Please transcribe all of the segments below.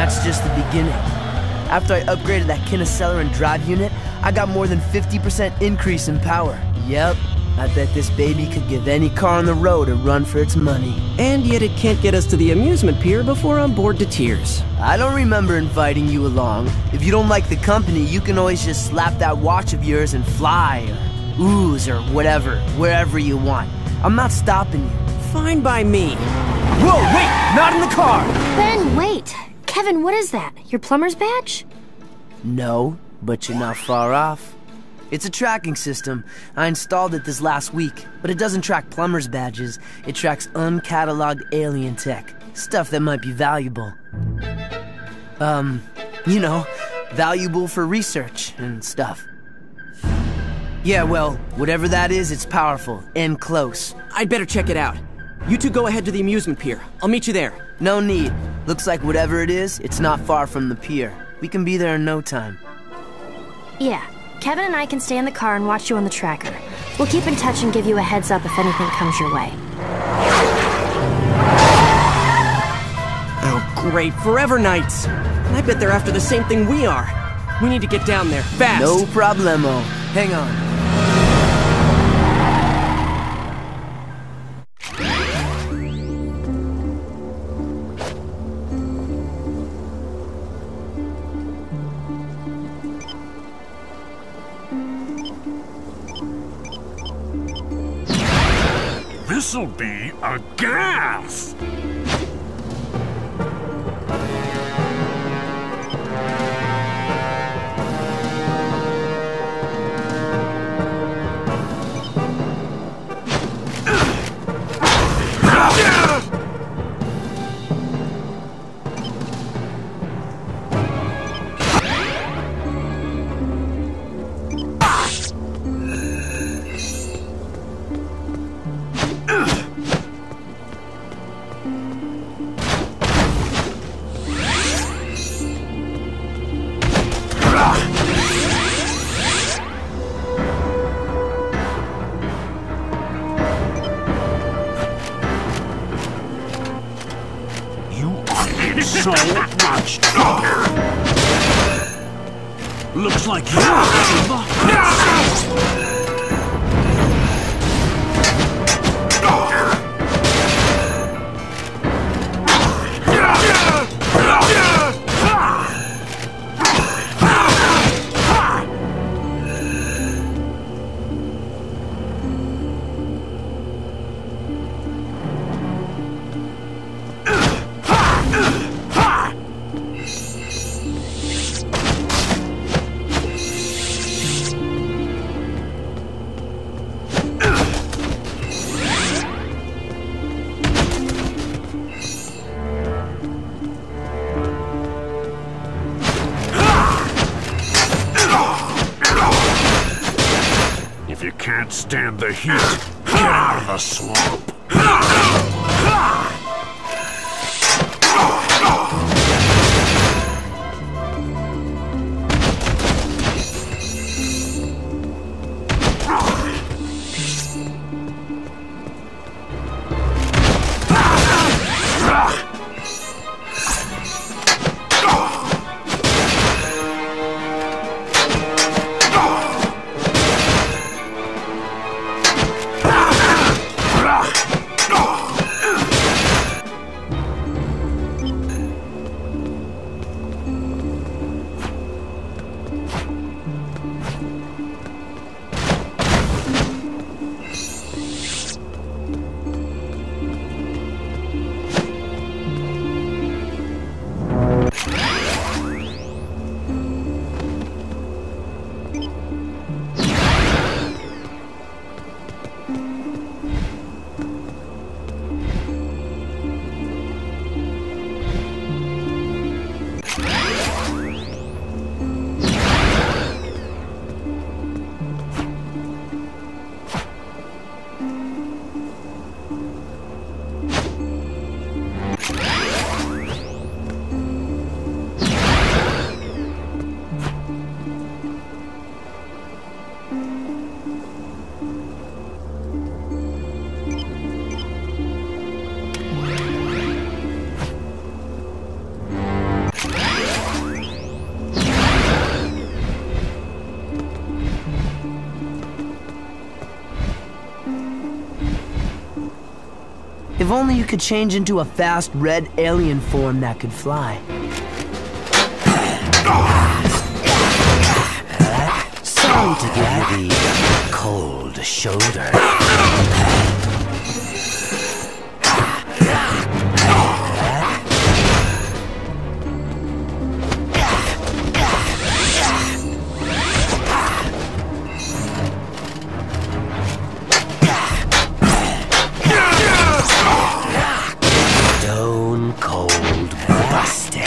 that's just the beginning. After I upgraded that Kinocelerin drive unit, I got more than 50% increase in power. Yep, I bet this baby could give any car on the road a run for its money. And yet it can't get us to the amusement pier before I'm bored to tears. I don't remember inviting you along. If you don't like the company, you can always just slap that watch of yours and fly, or ooze, or whatever, wherever you want. I'm not stopping you. Fine by me. Whoa, wait! Not in the car! Ben, wait! Kevin, what is that? Your plumber's badge? No, but you're not far off. It's a tracking system. I installed it this last week, but it doesn't track plumber's badges. It tracks uncatalogued alien tech. Stuff that might be valuable. You know, valuable for research and stuff. Yeah, well, whatever that is, it's powerful and close. I'd better check it out. You two go ahead to the amusement pier. I'll meet you there. No need. Looks like whatever it is, it's not far from the pier. We can be there in no time. Yeah. Kevin and I can stay in the car and watch you on the tracker. We'll keep in touch and give you a heads up if anything comes your way. Oh, great. Forever Knights. I bet they're after the same thing we are. We need to get down there, fast. No problemo. Hang on. This'll be a gas! So much trouble. Looks like you're in the hot. If you can't stand the heat, get out of the swamp. If only you could change into a fast red alien form that could fly. Sorry to give you the cold shoulder. Stone cold busted.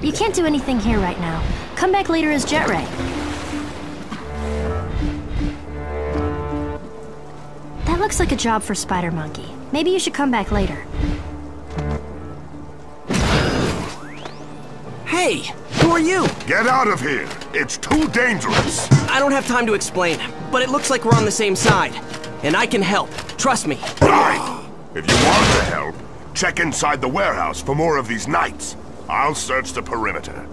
You can't do anything here right now. Come back later as Jet Ray. That looks like a job for Spider Monkey. Maybe you should come back later. Hey! Who are you? Get out of here! It's too dangerous! I don't have time to explain, but it looks like we're on the same side. And I can help. Trust me. Right! If you want to help, check inside the warehouse for more of these knights. I'll search the perimeter.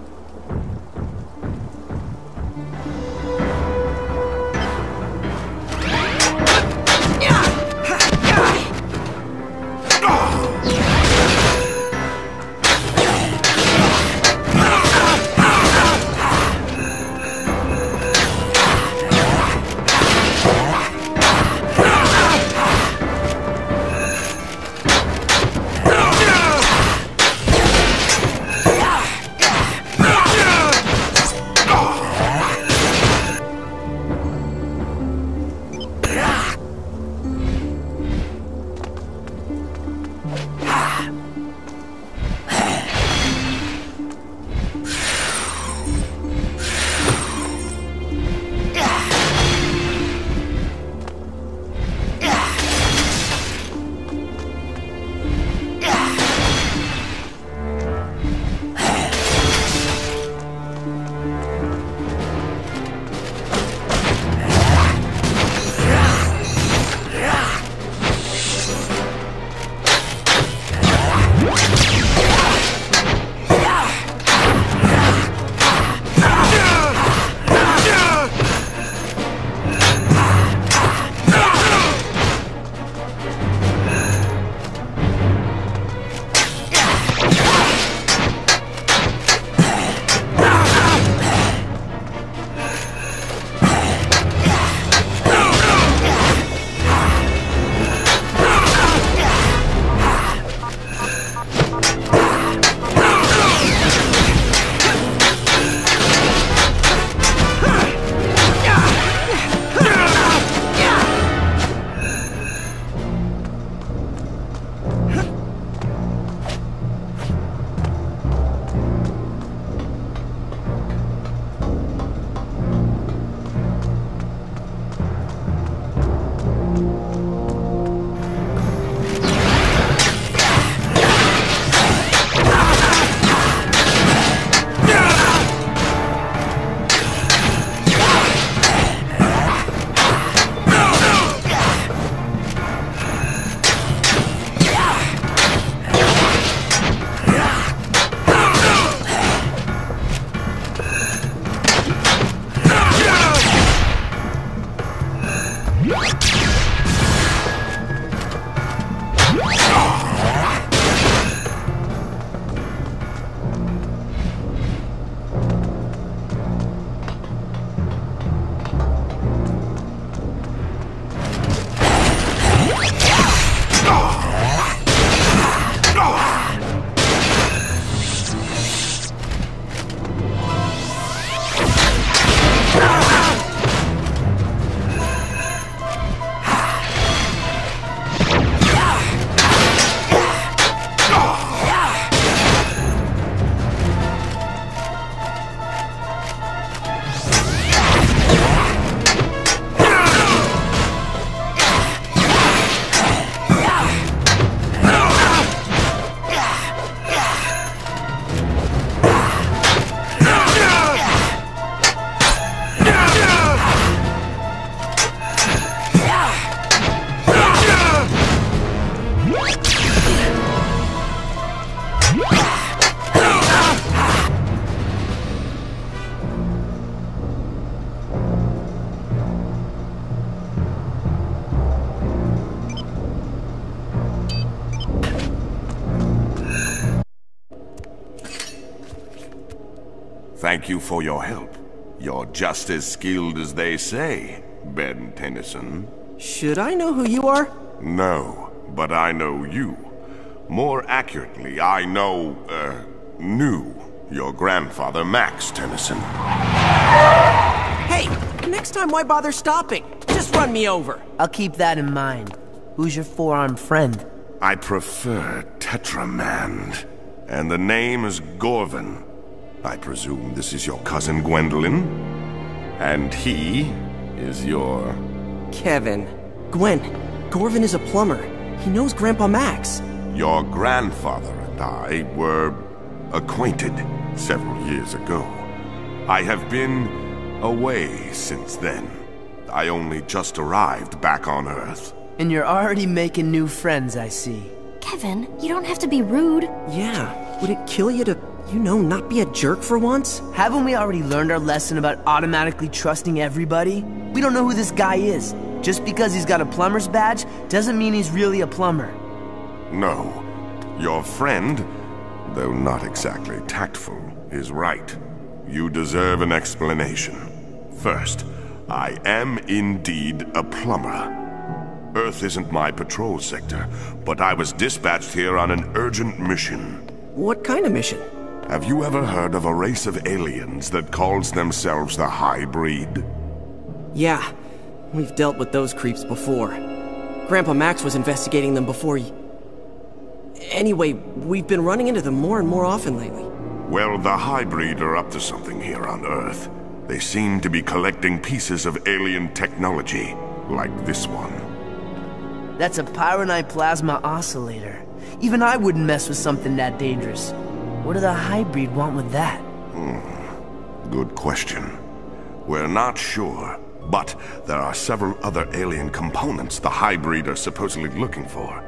Thank you for your help. You're just as skilled as they say, Ben Tennyson. Should I know who you are? No, but I know you. More accurately, I knew your grandfather, Max Tennyson. Hey, next time why bother stopping? Just run me over. I'll keep that in mind. Who's your four-armed friend? I prefer Tetramand, and the name is Gorvin. I presume this is your cousin Gwendolyn? And he is your... Kevin. Gwen, Gorvin is a plumber. He knows Grandpa Max. Your grandfather and I were acquainted several years ago. I have been away since then. I only just arrived back on Earth. And you're already making new friends, I see. Kevin, you don't have to be rude. Yeah, would it kill you to, not be a jerk for once? Haven't we already learned our lesson about automatically trusting everybody? We don't know who this guy is. Just because he's got a plumber's badge doesn't mean he's really a plumber. No. Your friend, though not exactly tactful, is right. You deserve an explanation. First, I am indeed a plumber. Earth isn't my patrol sector, but I was dispatched here on an urgent mission. What kind of mission? Have you ever heard of a race of aliens that calls themselves the High Breed? Yeah, we've dealt with those creeps before. Grandpa Max was investigating them before Anyway, we've been running into them more and more often lately. Well, the High Breed are up to something here on Earth. They seem to be collecting pieces of alien technology, like this one. That's a Pyronite plasma oscillator. Even I wouldn't mess with something that dangerous. What do the High Breed want with that? Good question. We're not sure, but there are several other alien components the High Breed are supposedly looking for.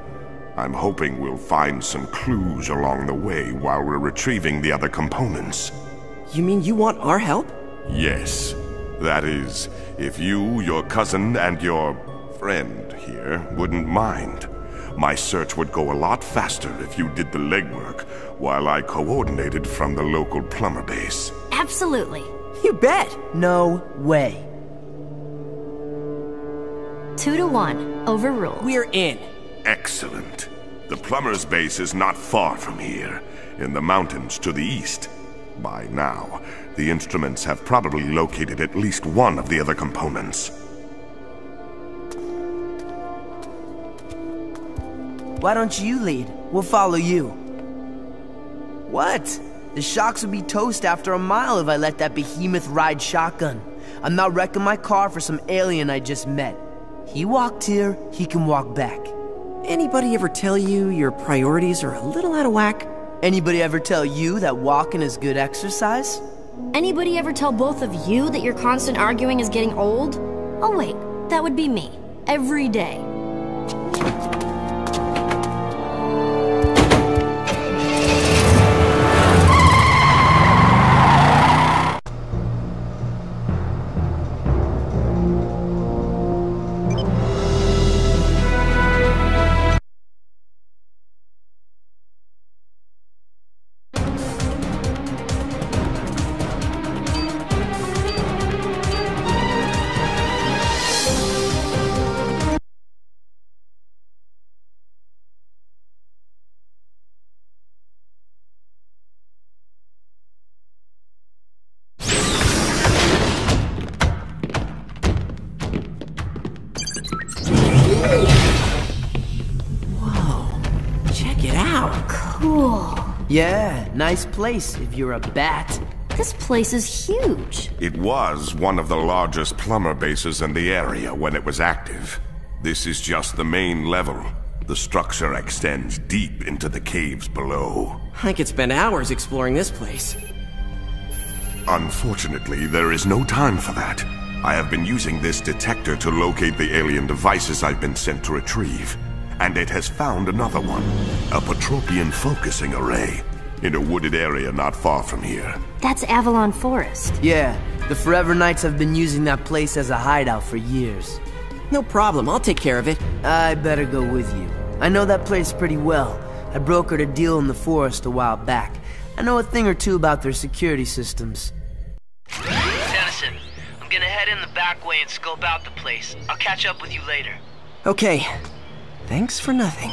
I'm hoping we'll find some clues along the way while we're retrieving the other components. You mean you want our help? Yes. That is, if you, your cousin, and your friend here wouldn't mind. My search would go a lot faster if you did the legwork, while I coordinated from the local plumber base. Absolutely. You bet! No way. 2-1. Overruled. We're in. Excellent. The plumber's base is not far from here, in the mountains to the east. By now, the instruments have probably located at least one of the other components. Why don't you lead? We'll follow you. What? The shocks would be toast after a mile if I let that behemoth ride shotgun. I'm not wrecking my car for some alien I just met. He walked here, he can walk back. Anybody ever tell you your priorities are a little out of whack? Anybody ever tell you that walking is good exercise? Anybody ever tell both of you that your constant arguing is getting old? Oh wait, that would be me. Every day. Cool. Yeah, nice place if you're a bat. This place is huge. It was one of the largest plumber bases in the area when it was active. This is just the main level. The structure extends deep into the caves below. I could spend hours exploring this place. Unfortunately, there is no time for that. I have been using this detector to locate the alien devices I've been sent to retrieve. And it has found another one, a Patropian focusing array, in a wooded area not far from here. That's Avalon Forest. Yeah, the Forever Knights have been using that place as a hideout for years. No problem, I'll take care of it. I better go with you. I know that place pretty well. I brokered a deal in the forest a while back. I know a thing or two about their security systems. Tennyson, I'm gonna head in the back way and scope out the place. I'll catch up with you later. Okay. Thanks for nothing.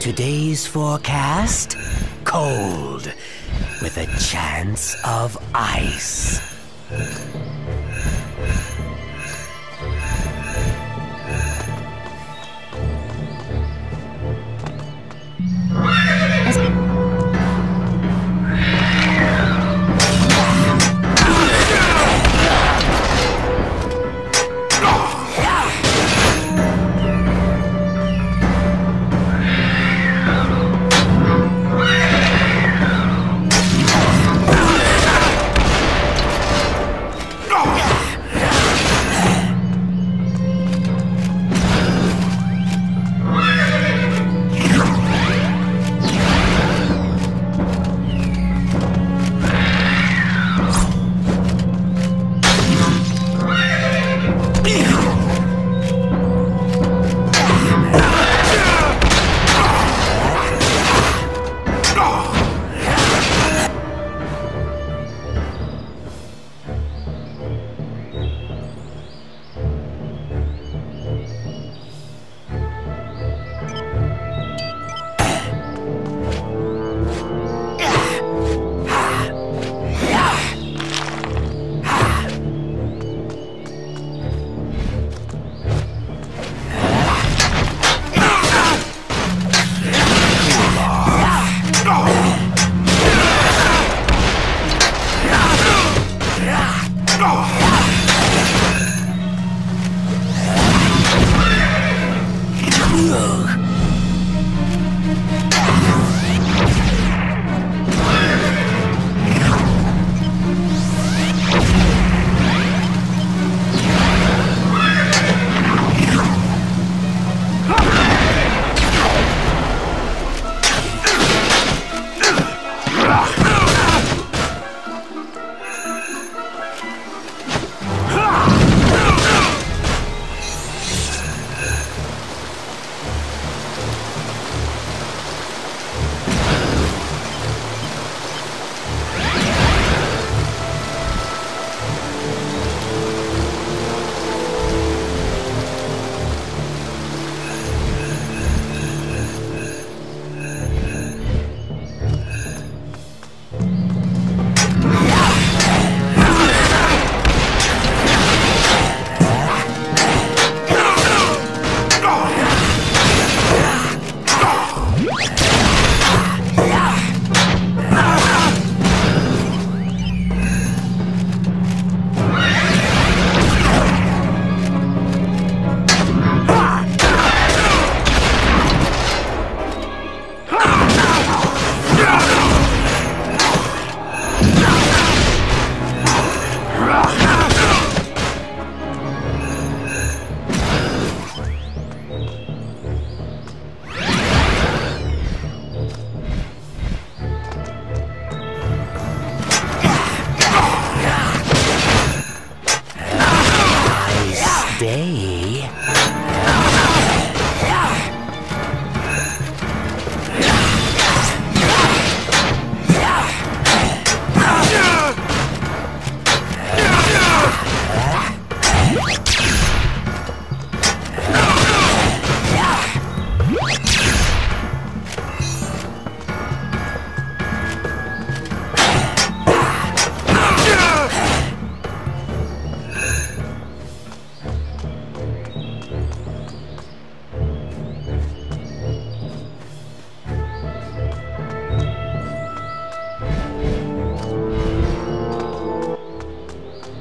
Today's forecast? Cold, with a chance of ice.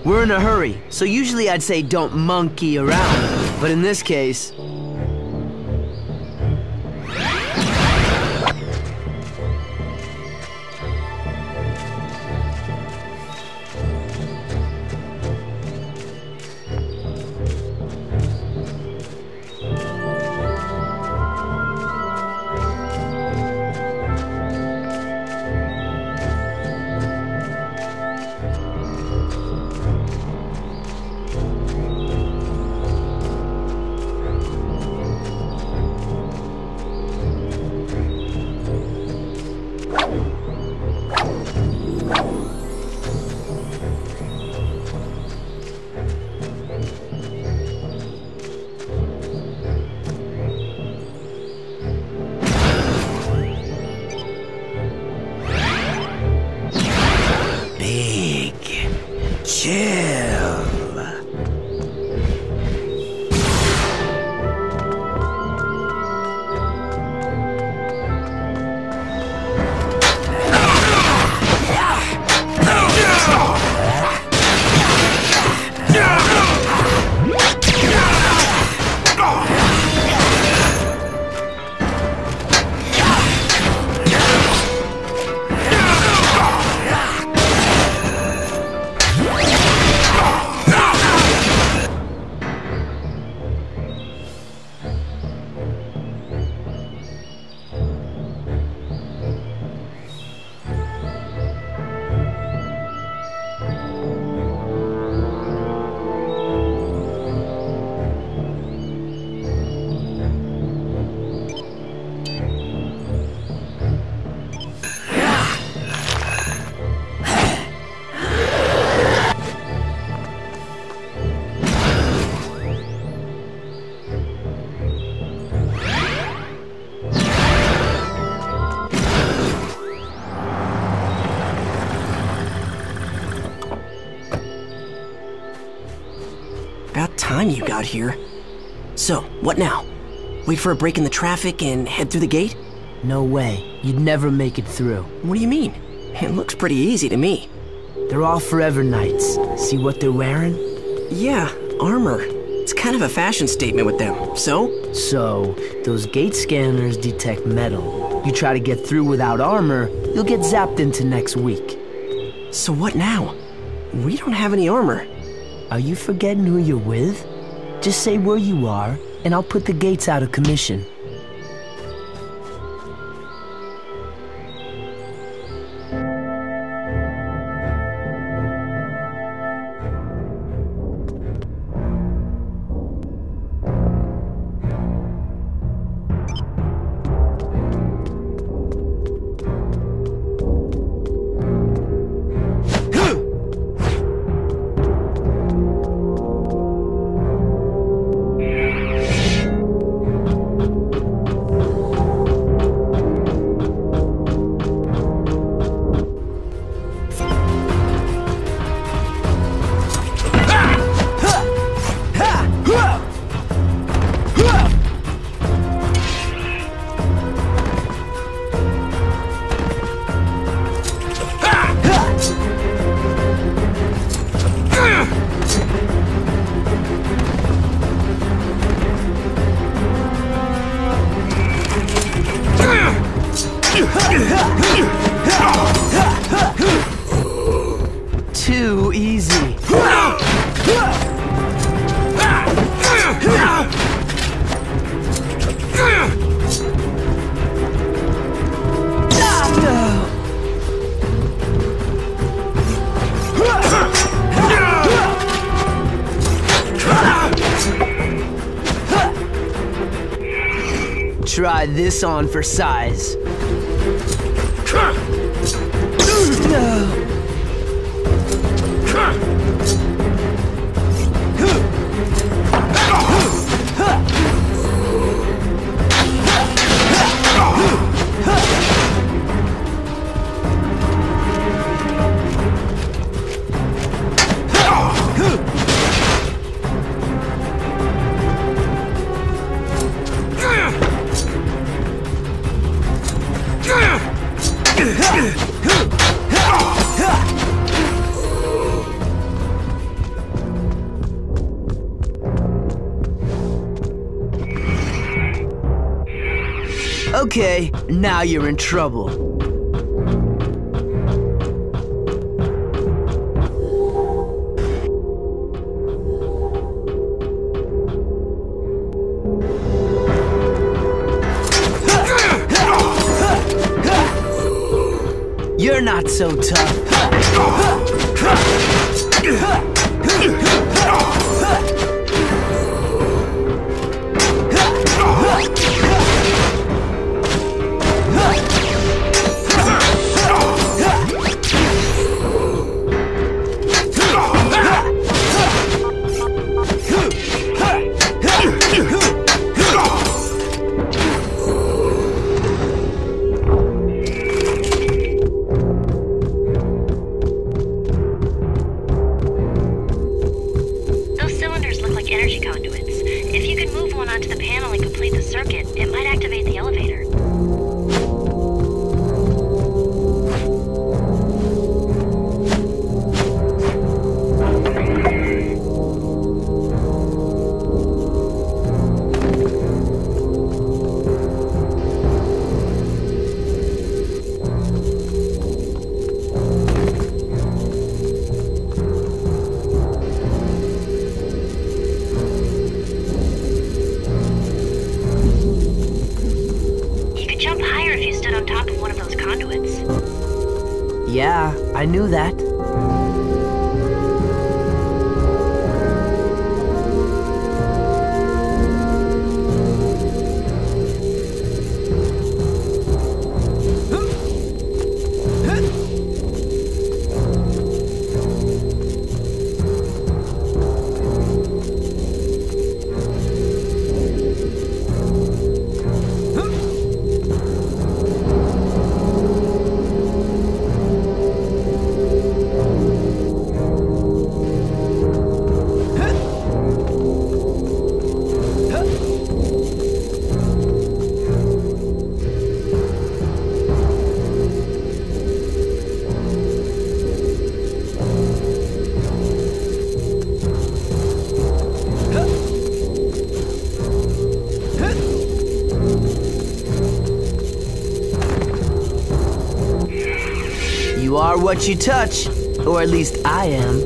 We're in a hurry, so usually I'd say don't monkey around. But in this case... time you got here. So, what now? Wait for a break in the traffic and head through the gate? No way. You'd never make it through. What do you mean? It looks pretty easy to me. They're all Forever Knights. See what they're wearing? Yeah, armor. It's kind of a fashion statement with them. So? So, those gate scanners detect metal. You try to get through without armor, you'll get zapped into next week. So what now? We don't have any armor. Are you forgetting who you're with? Just say where you are, and I'll put the gates out of commission. Too easy. Try this on for size. Okay, now you're in trouble. You're not so tough. Yeah, I knew that. You are what you touch, or at least I am.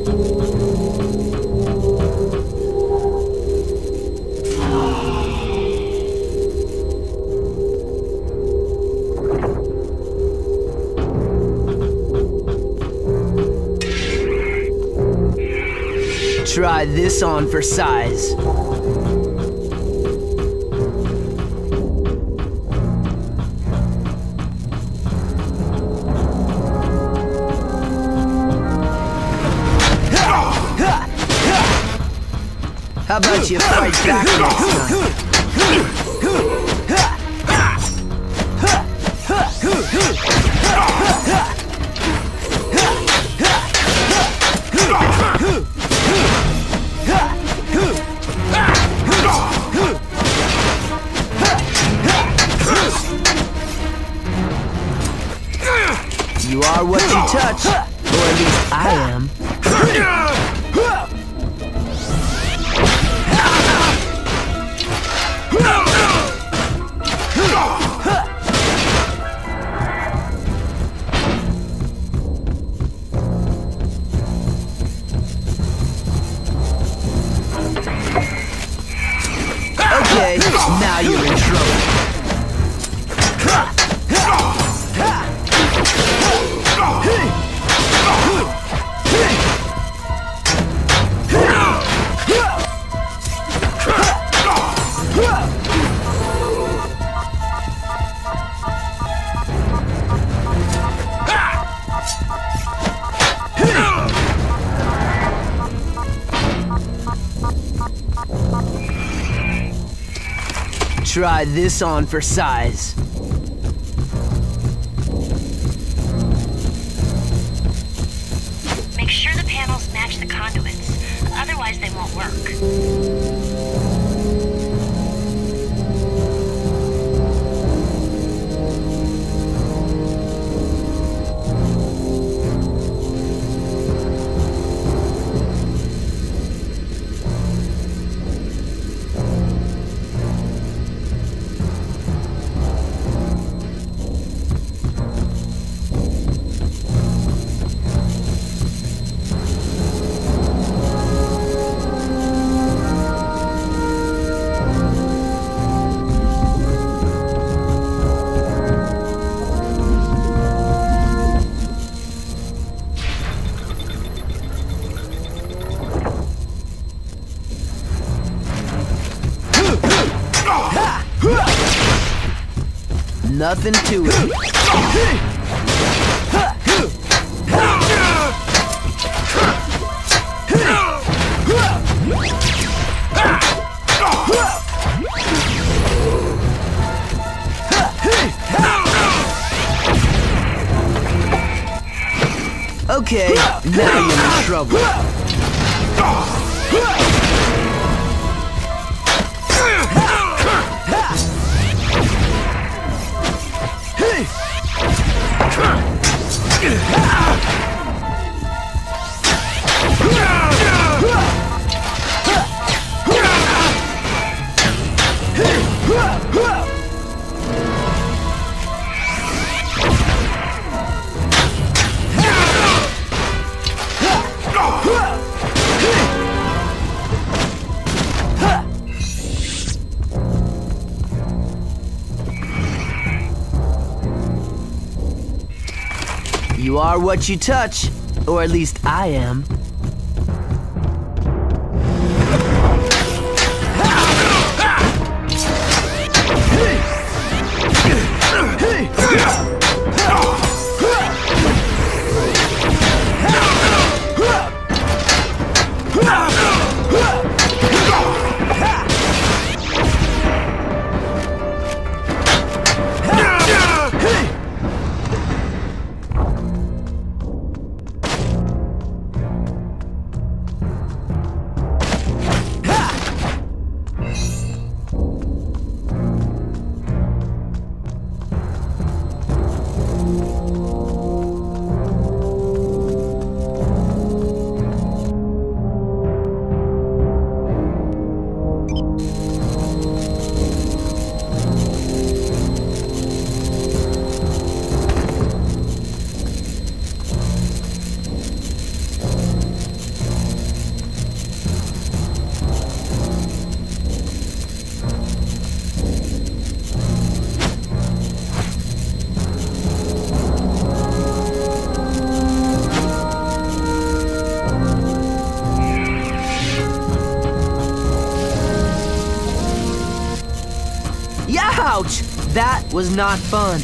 Try this on for size. How about you fight back next time? You are what you touch, or at least I am. Okay, now you're in trouble. Try this on for size. Make sure the panels match the conduits, otherwise they won't work. Nothing to it. Okay, now you're in trouble. You are what you touch, or at least I am. was not fun.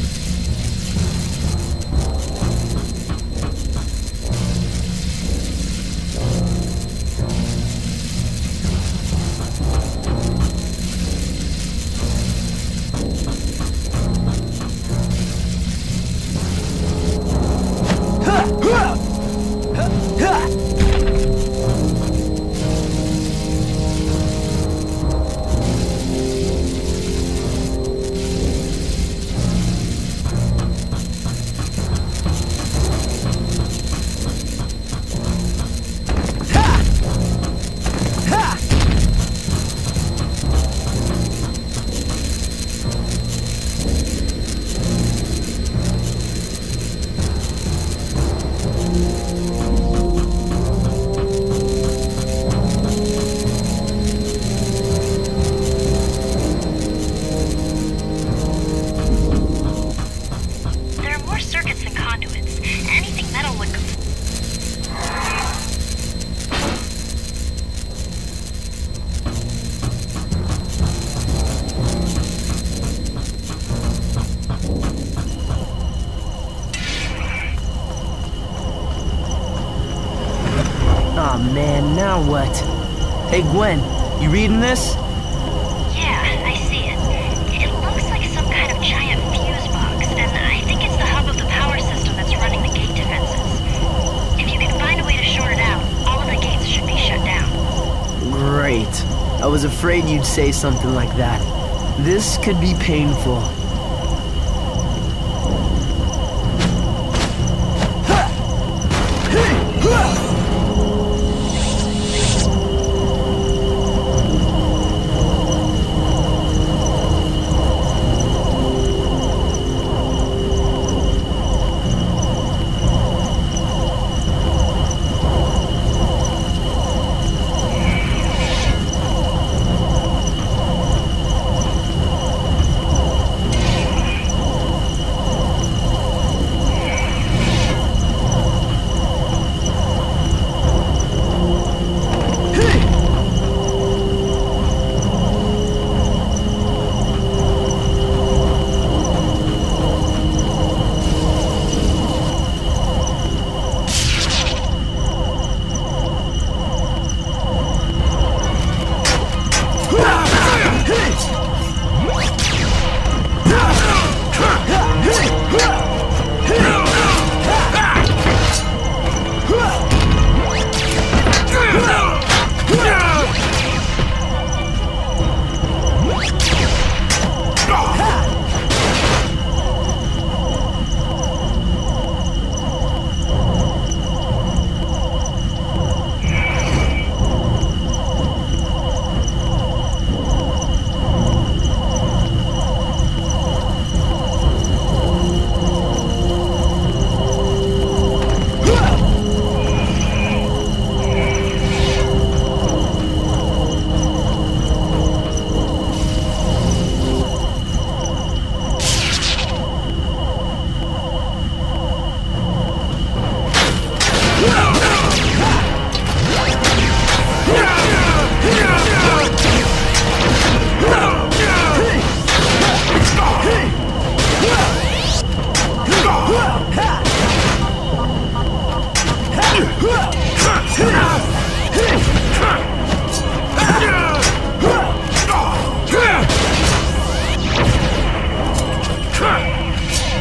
Aw, man, now what? Hey, Gwen, you reading this? Yeah, I see it. It looks like some kind of giant fuse box, and I think it's the hub of the power system that's running the gate defenses. If you can find a way to short it out, all of the gates should be shut down. Great. I was afraid you'd say something like that. This could be painful.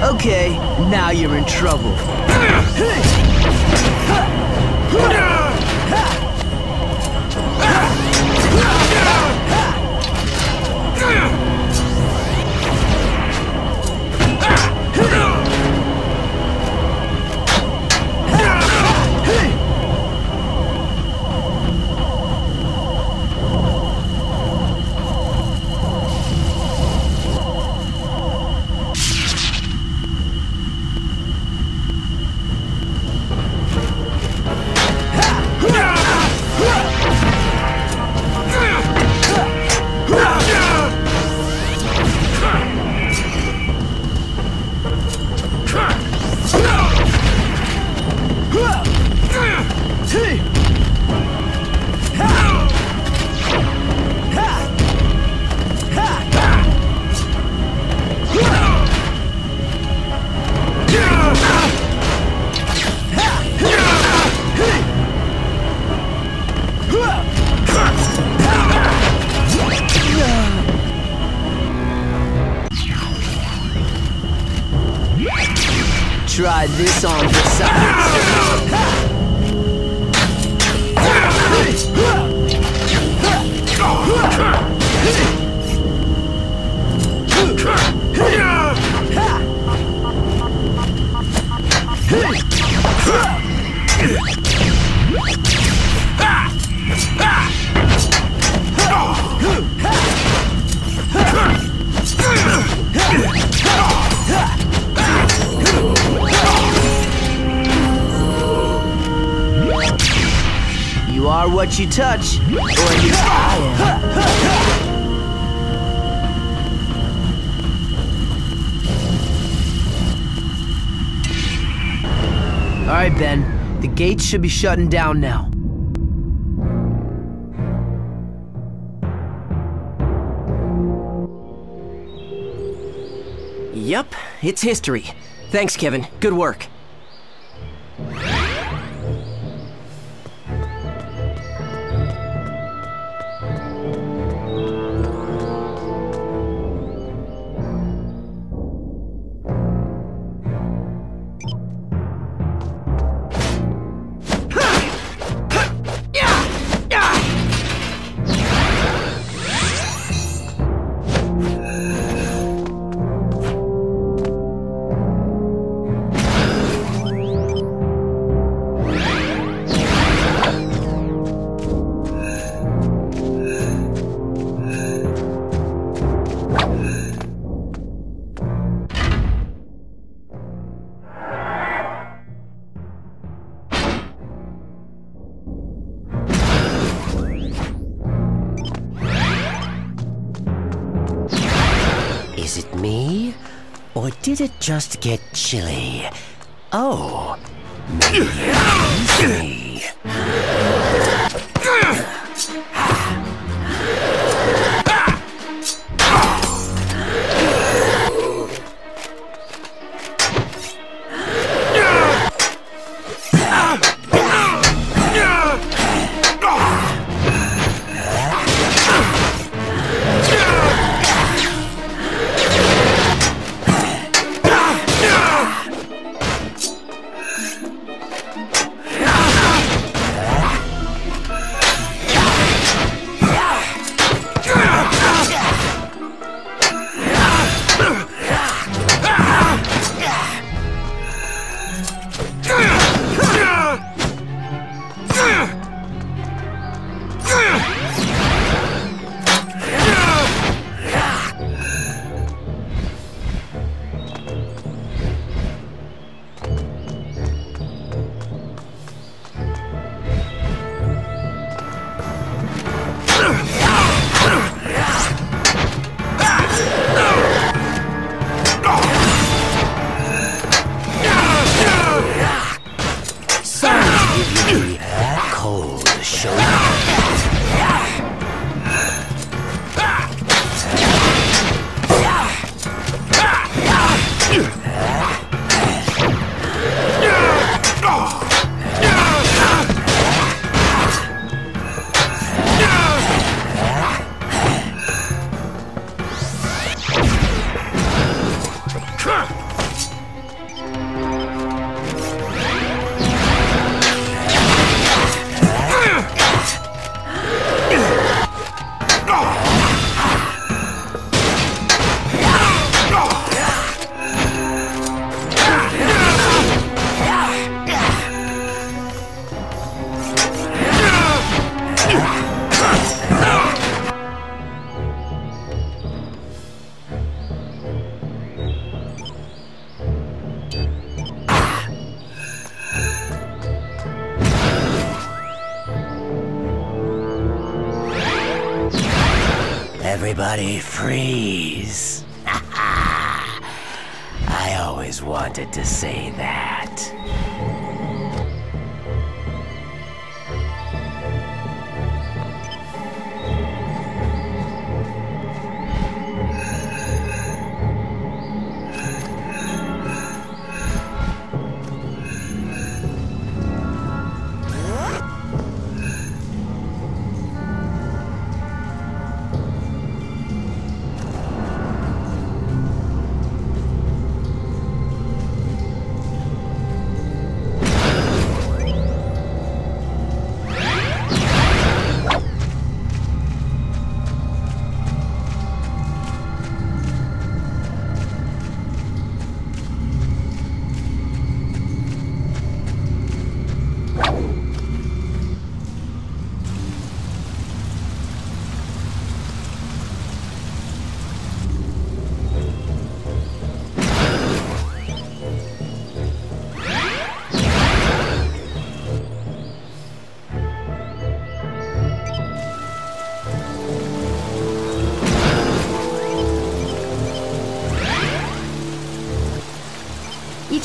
Okay, now you're in trouble. Try this on for size. You are what you touch, or at least I am. Alright, Ben. The gates should be shutting down now. Yup, it's history. Thanks, Kevin. Good work. Is it me? Or did it just get chilly? Oh, maybe it's me. Everybody freeze. I always wanted to say that.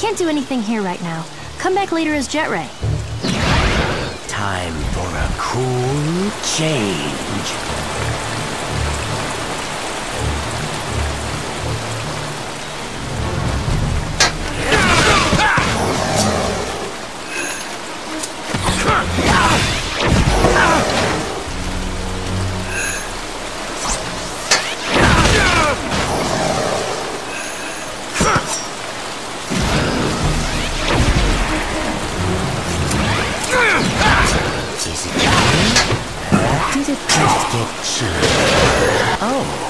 can't do anything here right now. Come back later as Jet Ray. Time for a cool change. Did it just get chilly? Oh.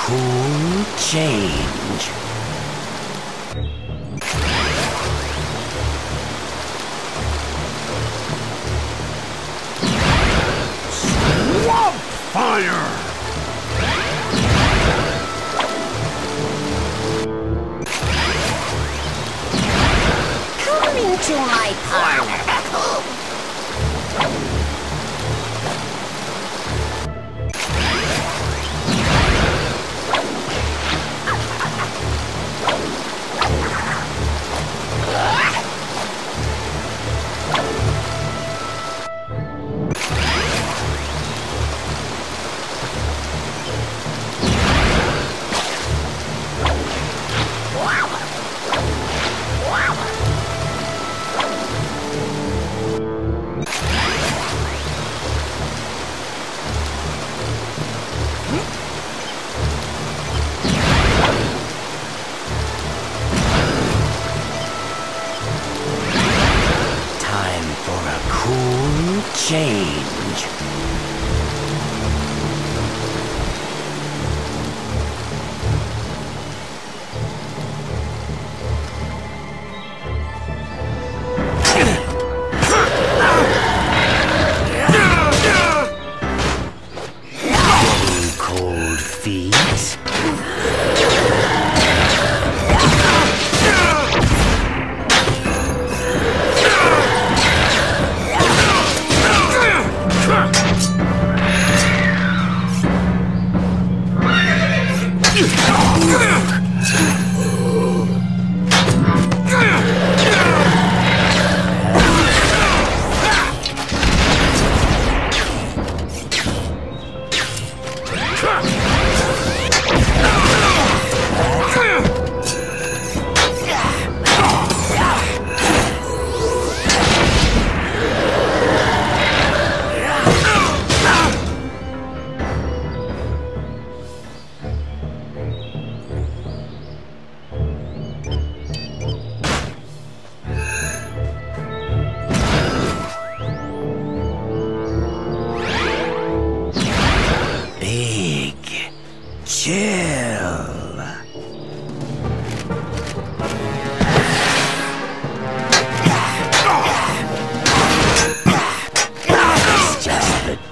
cool change. Swamp fire! Come into my parlor. for a cool change. Getting cold feet?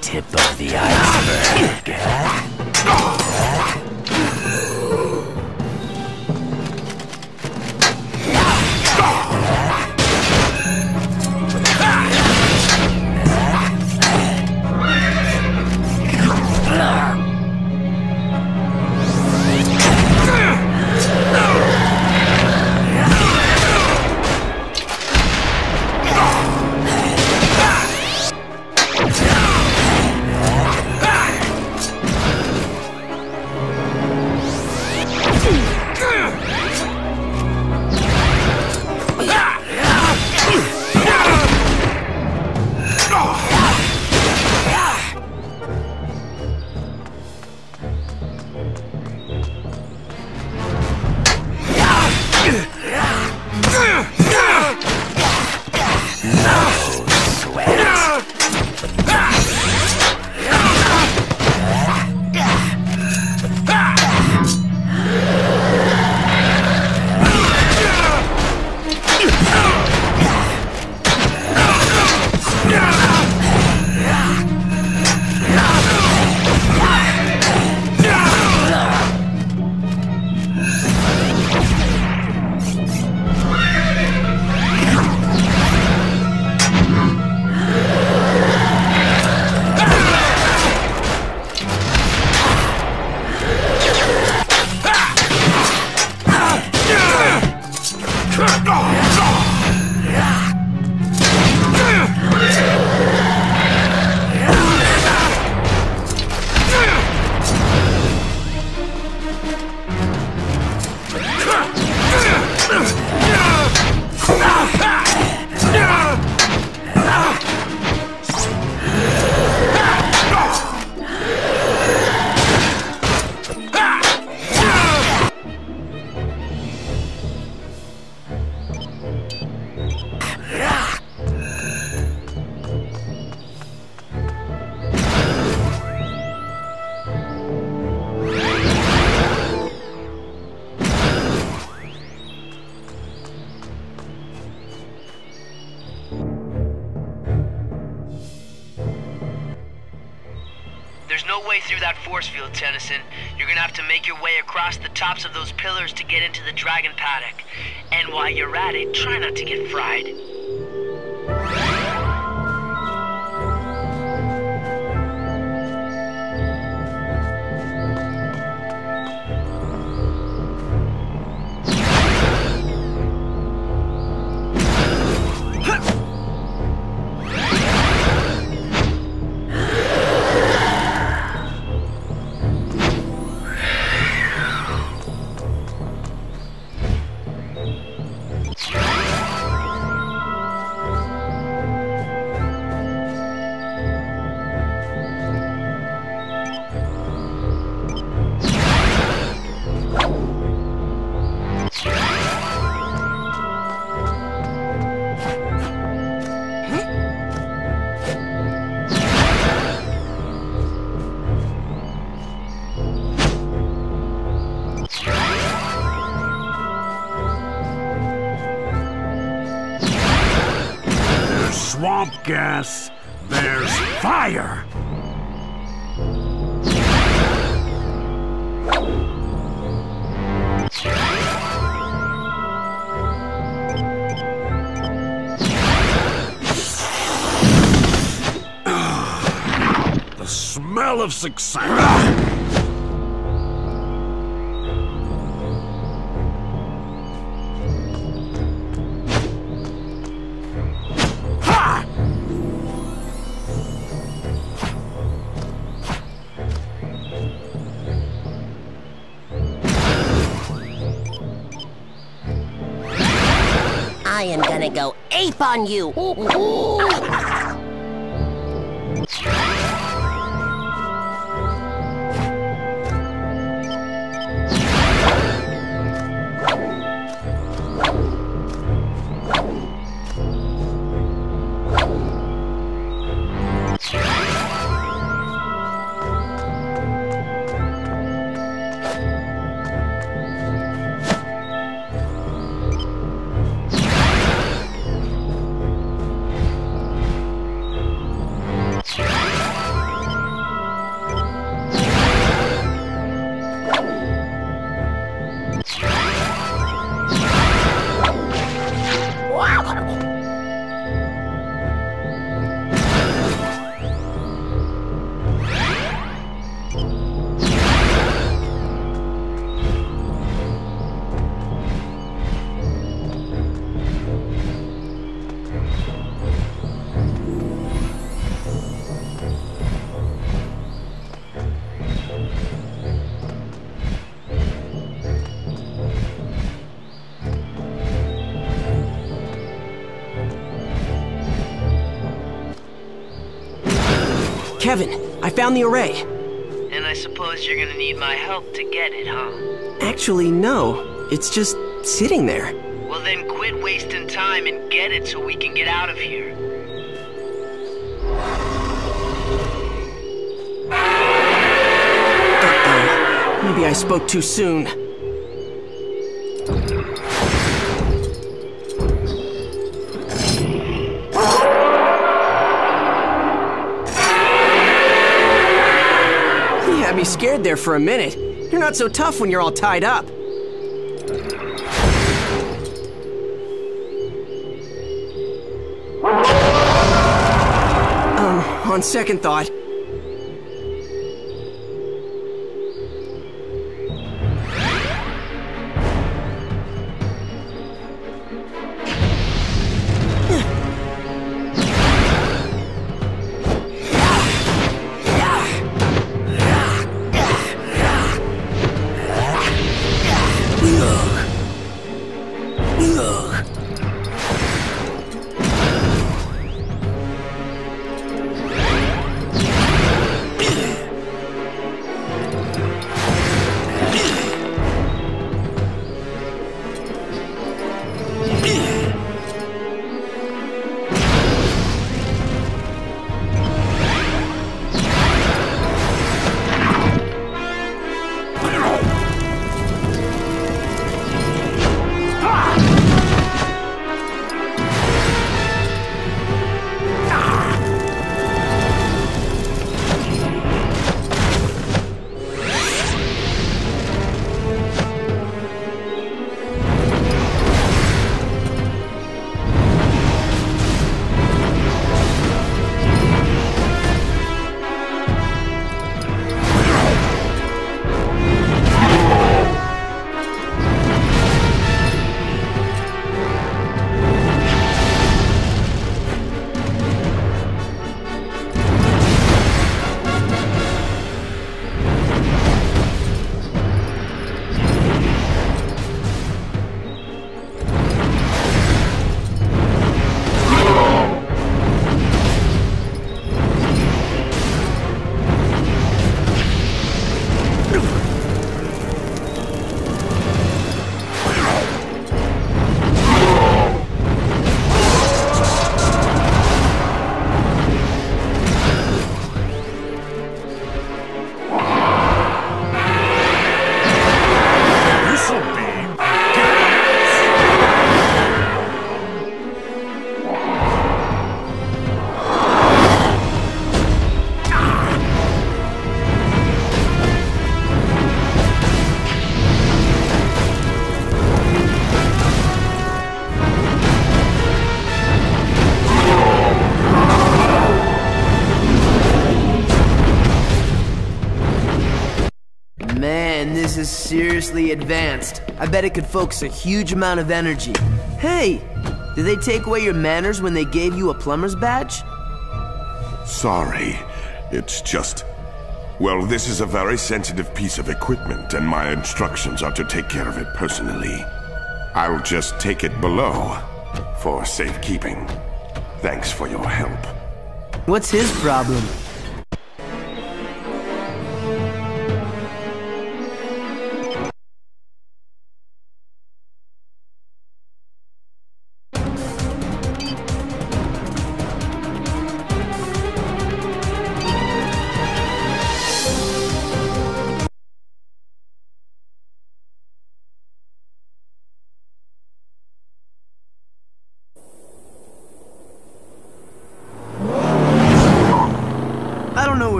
Tip of the iceberg. There's no way through that force field, Tennyson. You're gonna have to make your way across the tops of those pillars to get into the dragon paddock. And while you're at it, try not to get fried. gas, there's fire! The smell of success! I am gonna go ape on you! Kevin, I found the array. And I suppose you're gonna need my help to get it, huh? Actually, no. It's just sitting there. Well then quit wasting time and get it so we can get out of here. Uh-oh. Maybe I spoke too soon. I'd be scared there for a minute. You're not so tough when you're all tied up. On second thought, is seriously advanced. I bet it could focus a huge amount of energy. Hey, did they take away your manners when they gave you a plumber's badge? Sorry, it's just... Well, this is a very sensitive piece of equipment, and my instructions are to take care of it personally. I'll just take it below, for safekeeping. Thanks for your help. What's his problem?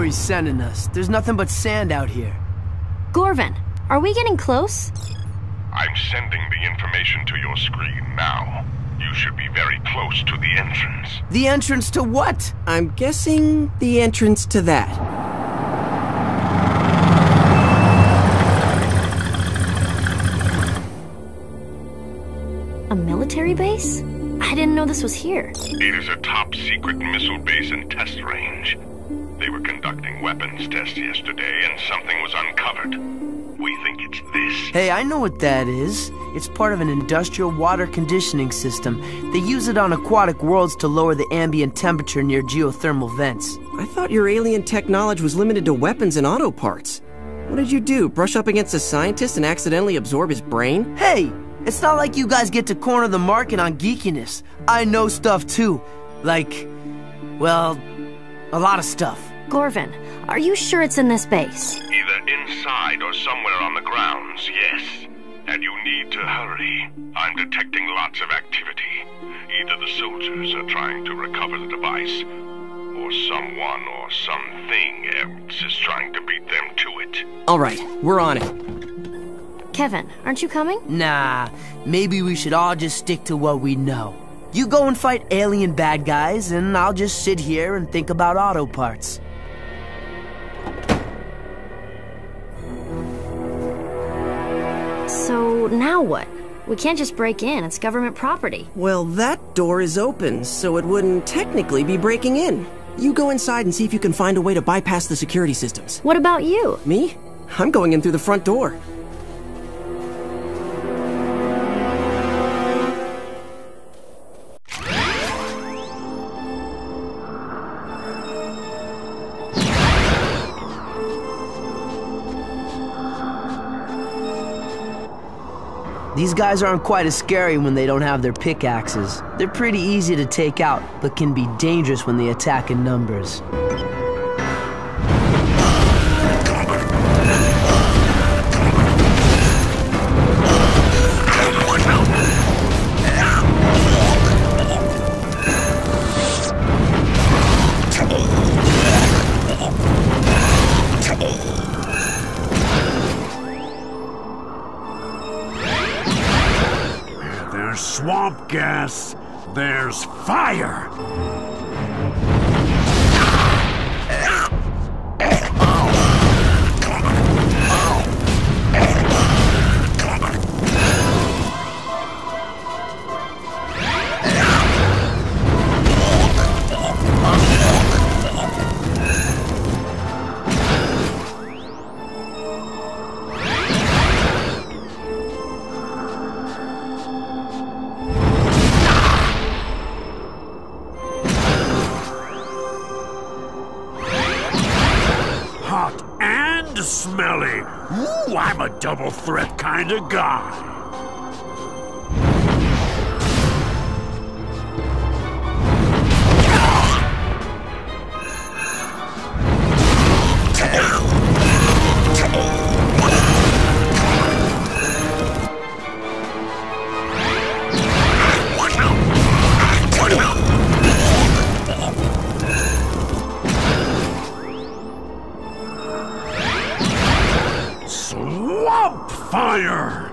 He's sending us. There's nothing but sand out here. Gorvin, are we getting close? I'm sending the information to your screen now. You should be very close to the entrance. The entrance to what? I'm guessing the entrance to that. A military base? I didn't know this was here. It is a top-secret missile base and test range. They were conducting weapons tests yesterday, and something was uncovered. We think it's this. Hey, I know what that is. It's part of an industrial water conditioning system. They use it on aquatic worlds to lower the ambient temperature near geothermal vents. I thought your alien tech knowledge was limited to weapons and auto parts. What did you do, brush up against a scientist and accidentally absorb his brain? Hey, it's not like you guys get to corner the market on geekiness. I know stuff too. Like, well, a lot of stuff. Gorvin, are you sure it's in this base? Either inside or somewhere on the grounds, yes. And you need to hurry. I'm detecting lots of activity. Either the soldiers are trying to recover the device, or someone or something else is trying to beat them to it. All right, we're on it. Kevin, aren't you coming? Nah, maybe we should all just stick to what we know. You go and fight alien bad guys, and I'll just sit here and think about auto parts. So now what? We can't just break in, it's government property. Well, that door is open, so it wouldn't technically be breaking in. You go inside and see if you can find a way to bypass the security systems. What about you? Me? I'm going in through the front door. These guys aren't quite as scary when they don't have their pickaxes. They're pretty easy to take out, but can be dangerous when they attack in numbers. There's swamp gas. There's fire. Hot and smelly. Ooh, I'm a double threat kind of guy. Swamp fire!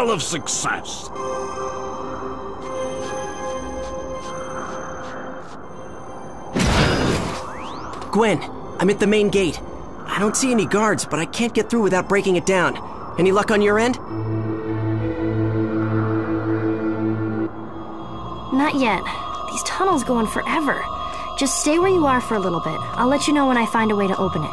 smell of success. Gwen, I'm at the main gate. I don't see any guards, but I can't get through without breaking it down. Any luck on your end? Not yet. These tunnels go on forever. Just stay where you are for a little bit. I'll let you know when I find a way to open it.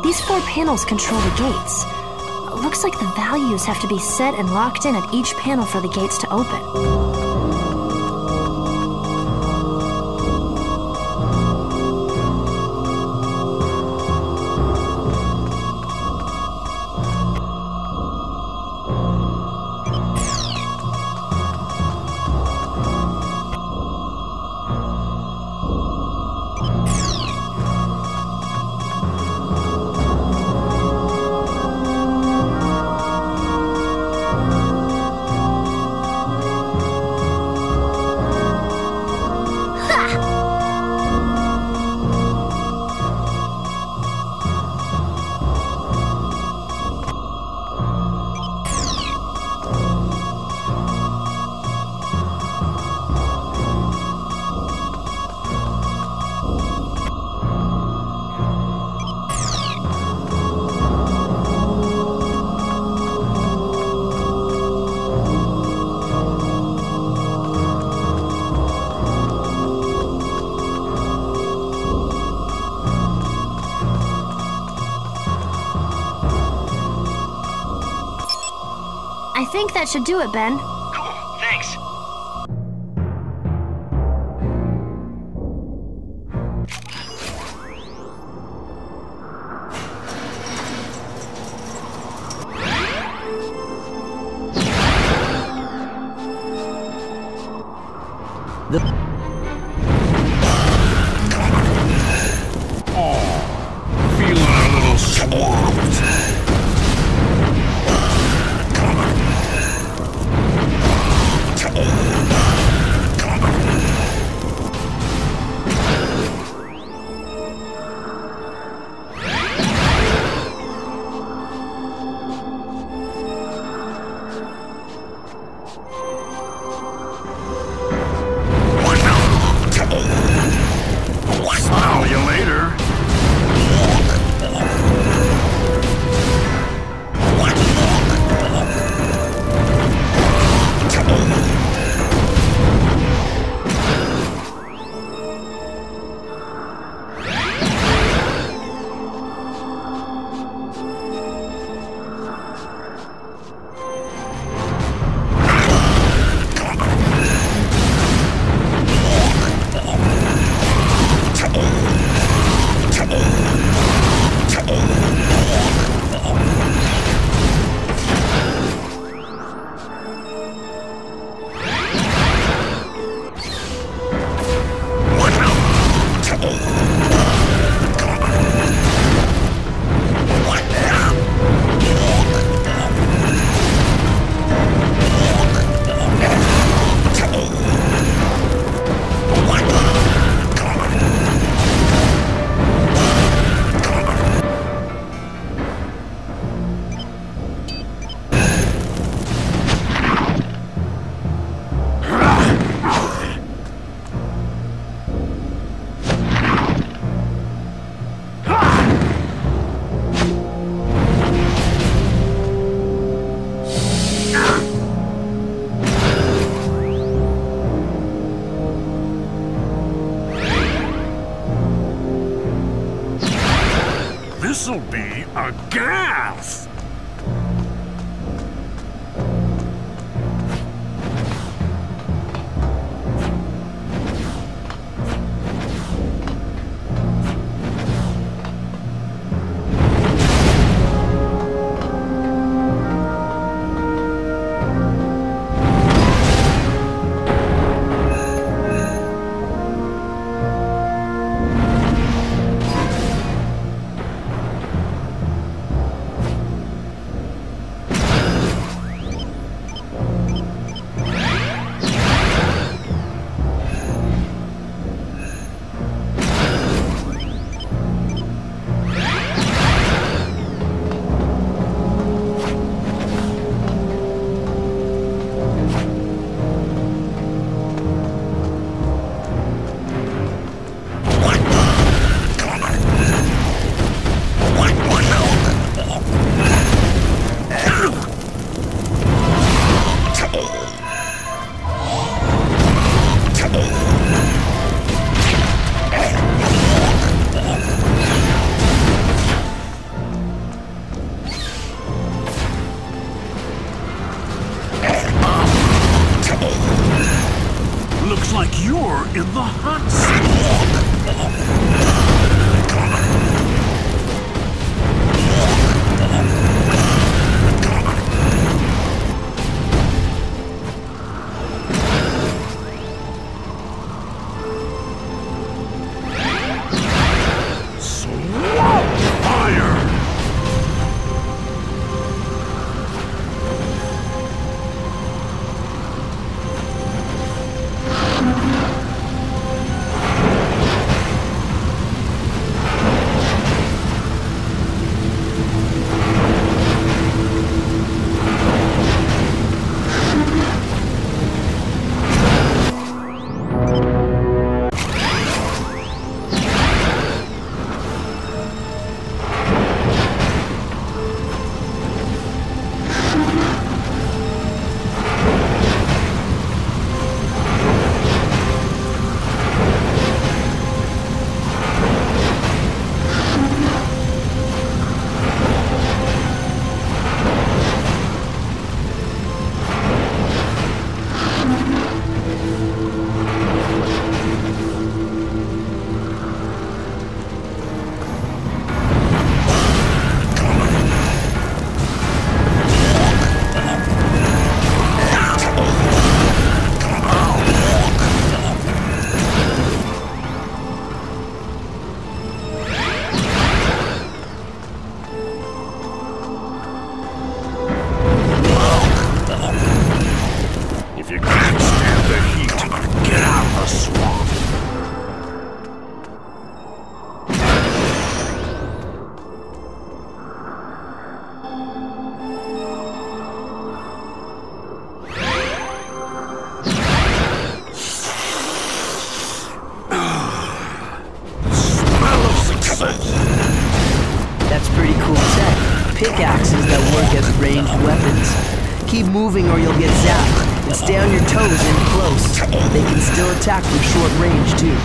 These 4 panels control the gates. Looks like the values have to be set and locked in at each panel for the gates to open. I think that should do it, Ben. Cool, thanks. Feeling a little swamped. Smell you later. This'll be a gas! Looks like you're in the hot seat. If you can't stand the heat, get out of the swamp. Smell of success. That's pretty cool tech. Pickaxes that work as ranged weapons. Keep moving or you'll get zapped. And stay on your toes in close. They can still attack from short range, too.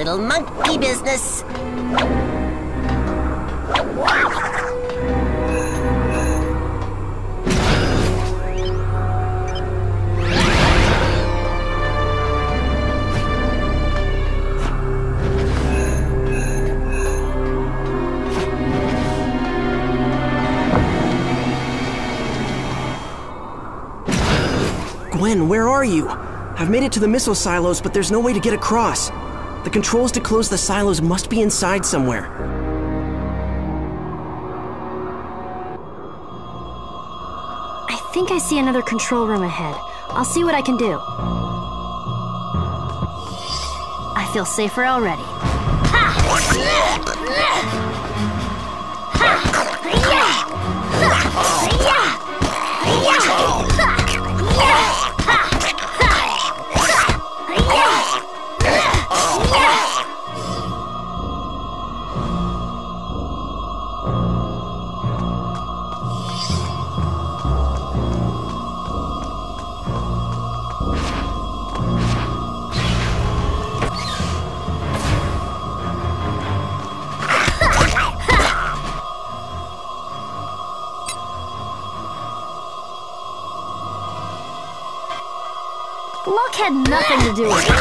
little monkey business. Gwen, where are you? I've made it to the missile silos, but there's no way to get across. The controls to close the silos must be inside somewhere. I think I see another control room ahead. I'll see what I can do. I feel safer already. Luck had nothing to do with it.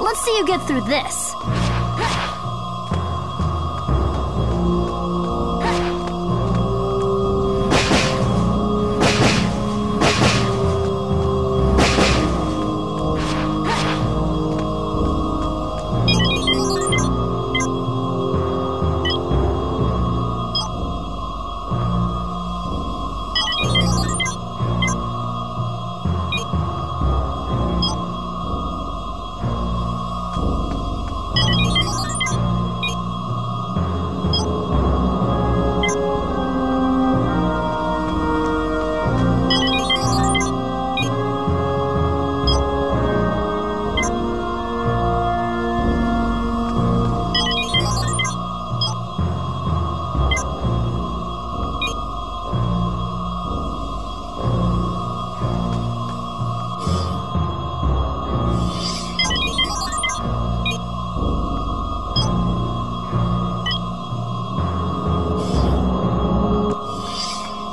Let's see you get through this.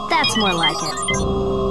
That's more like it.